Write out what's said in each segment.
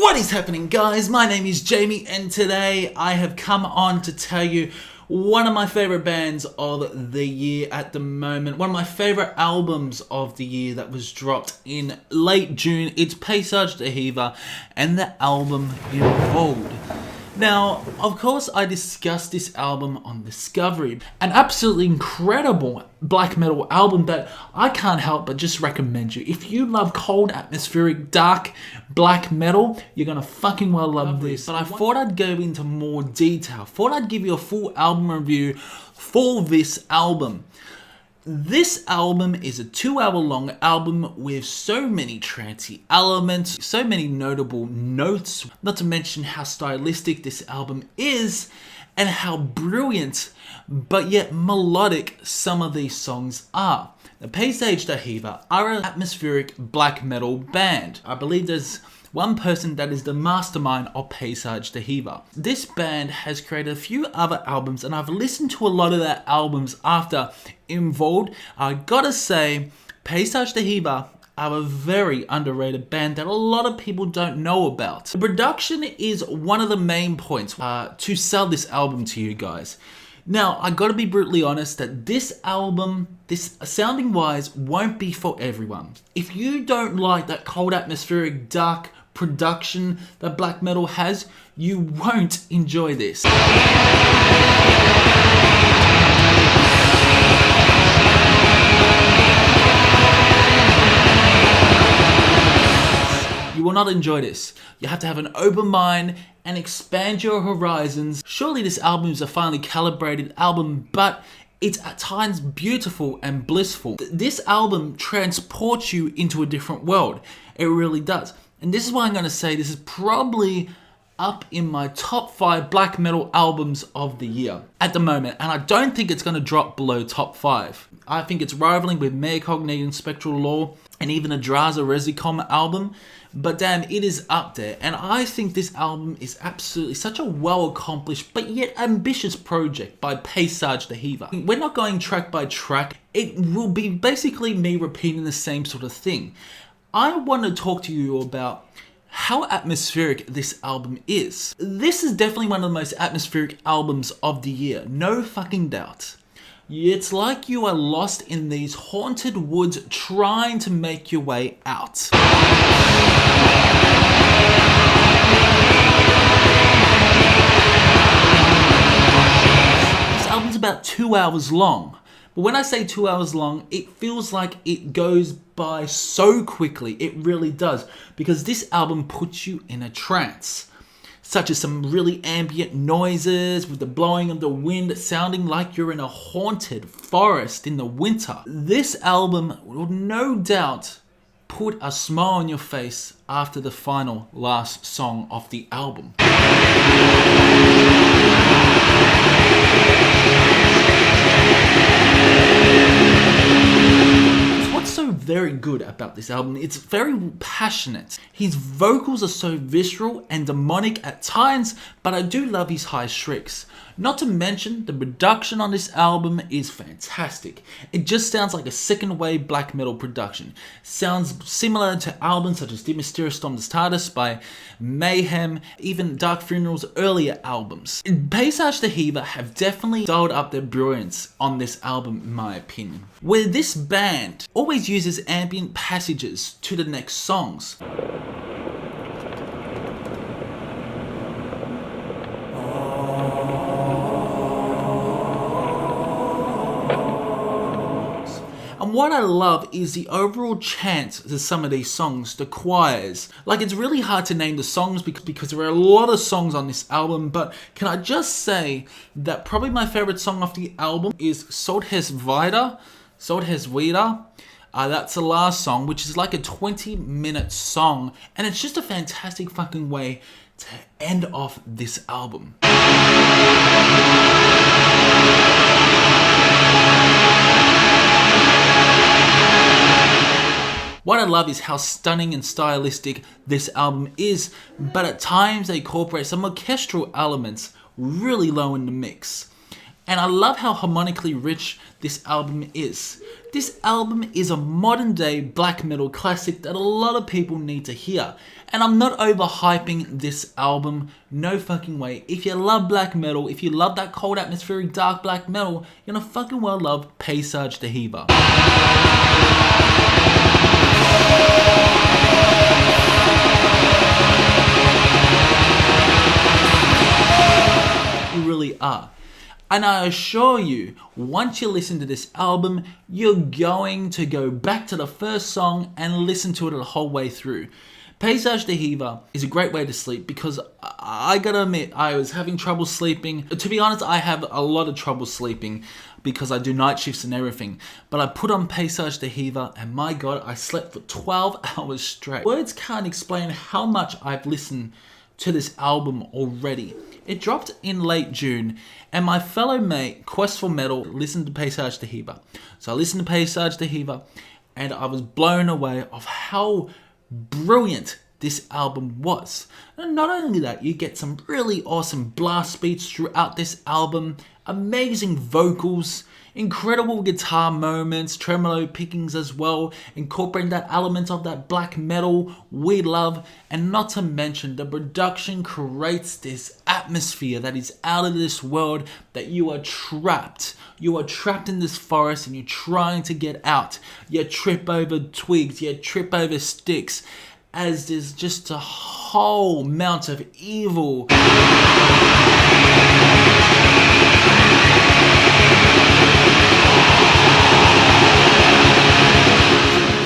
What is happening, guys? My name is Jamie and today I have come on to tell you one of my favorite bands of the year at the moment. One of my favorite albums of the year that was dropped in late June. It's Pasage D'hiver and the album Im Wald. Now, of course, I discussed this album on Discovery. An absolutely incredible black metal album that I can't help but just recommend you. If you love cold, atmospheric, dark black metal, you're gonna fucking well love this. But I thought I'd go into more detail. Thought I'd give you a full album review for this album. This album is a 2-hour long album with so many trancey elements, so many notable notes, not to mention how stylistic this album is and how brilliant but yet melodic some of these songs are. The Pasage D'hiver are an atmospheric black metal band. I believe there's one person that is the mastermind of Pasage D'hiver. This band has created a few other albums and I've listened to a lot of their albums after Im Wald. I gotta say, Pasage D'hiver are a very underrated band that a lot of people don't know about. The production is one of the main points to sell this album to you guys. Now, I gotta be brutally honest that this album, this sounding wise, won't be for everyone. If you don't like that cold atmospheric dark production that black metal has, you won't enjoy this. You will not enjoy this. You have to have an open mind and expand your horizons. Surely this album is a finely calibrated album, but it's at times beautiful and blissful. This album transports you into a different world. It really does. And this is why I'm going to say this is probably up in my top 5 black metal albums of the year at the moment. And I don't think it's going to drop below top 5. I think it's rivaling with Mea Cognition, Spectral Law, and even a Draza Resicom album. But damn, it is up there. And I think this album is absolutely such a well-accomplished but yet ambitious project by Pasage D'hiver. We're not going track by track. It will be basically me repeating the same sort of thing. I want to talk to you about how atmospheric this album is. This is definitely one of the most atmospheric albums of the year, no fucking doubt. It's like you are lost in these haunted woods trying to make your way out. This album's about 2 hours long. But when I say 2 hours long, it feels like it goes by so quickly. It really does. Because this album puts you in a trance. Such as some really ambient noises with the blowing of the wind sounding like you're in a haunted forest in the winter. This album will no doubt put a smile on your face after the final last song of the album. What's so very good about this album? It's very passionate. His vocals are so visceral and demonic at times, but I do love his high shrieks. Not to mention, the production on this album is fantastic. It just sounds like a second wave black metal production. Sounds similar to albums such as Die Mysterious Storm des Todes by Mayhem, even Dark Funeral's earlier albums. Pasage D'hiver have definitely dialed up their brilliance on this album, in my opinion. Where this band always uses ambient passages to the next songs. And what I love is the overall chant to some of these songs, the choirs. Like, it's really hard to name the songs because there are a lot of songs on this album, but can I just say that probably my favorite song off the album is Solltest wieder. That's the last song, which is like a 20-minute song, and it's just a fantastic fucking way to end off this album. What I love is how stunning and stylistic this album is, but at times they incorporate some orchestral elements really low in the mix. And I love how harmonically rich this album is. This album is a modern day black metal classic that a lot of people need to hear. And I'm not overhyping this album, no fucking way. If you love black metal, if you love that cold atmospheric dark black metal, you're gonna fucking well love Pasage D'hiver. You really are. And I assure you, once you listen to this album, you're going to go back to the first song and listen to it the whole way through. Pasage D'hiver is a great way to sleep because I gotta admit, I was having trouble sleeping. To be honest, I have a lot of trouble sleeping because I do night shifts and everything. But I put on Pasage D'hiver and my God, I slept for 12 hours straight. Words can't explain how much I've listened to this album already. It dropped in late June and my fellow mate, Quest for Metal, listened to Pasage D'hiver. So I listened to Pasage D'hiver and I was blown away of how brilliant this album was. And not only that, you get some really awesome blast beats throughout this album, amazing vocals, incredible guitar moments, tremolo pickings as well, incorporating that element of that black metal we love, and not to mention the production creates this atmosphere that is out of this world, that you are trapped. You are trapped in this forest and you're trying to get out. You trip over twigs, you trip over sticks, as there's just a whole amount of evil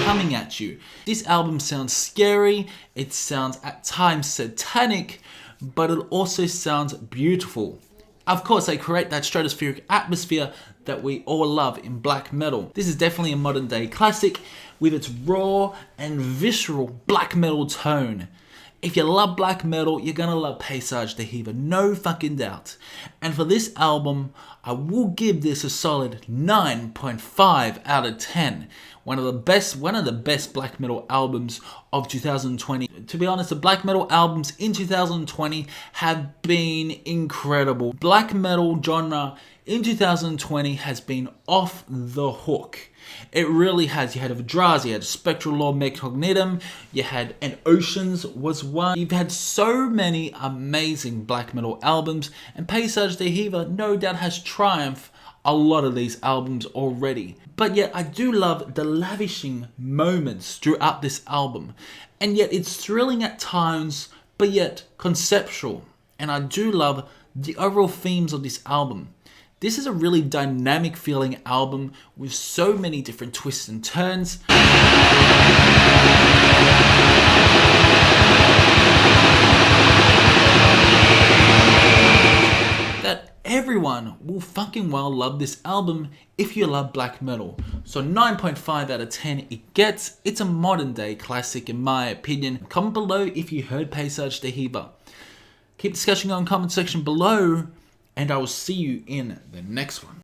coming at you. This album sounds scary, it sounds at times satanic, but it also sounds beautiful. Of course, they create that stratospheric atmosphere that we all love in black metal. This is definitely a modern day classic with its raw and visceral black metal tone. If you love black metal, you're gonna love Pasage D'hiver, no fucking doubt. And for this album, I will give this a solid 9.5 out of 10. One of the best black metal albums of 2020. To be honest, the black metal albums in 2020 have been incredible. Black metal genre in 2020 has been off the hook. It really has. You had Adrazi, you had Spectral Law Megcognitum, you had And Oceans was one. You've had so many amazing black metal albums, and Pasage D'hiver no doubt has triumphed a lot of these albums already. But yet I do love the lavishing moments throughout this album, and yet it's thrilling at times, but yet conceptual. And I do love the overall themes of this album. This is a really dynamic feeling album with so many different twists and turns. That everyone will fucking well love this album if you love black metal. So 9.5 out of 10 it gets. It's a modern day classic in my opinion. Comment below if you heard Pasage D'hiver. Keep discussing on the comment section below, and I will see you in the next one.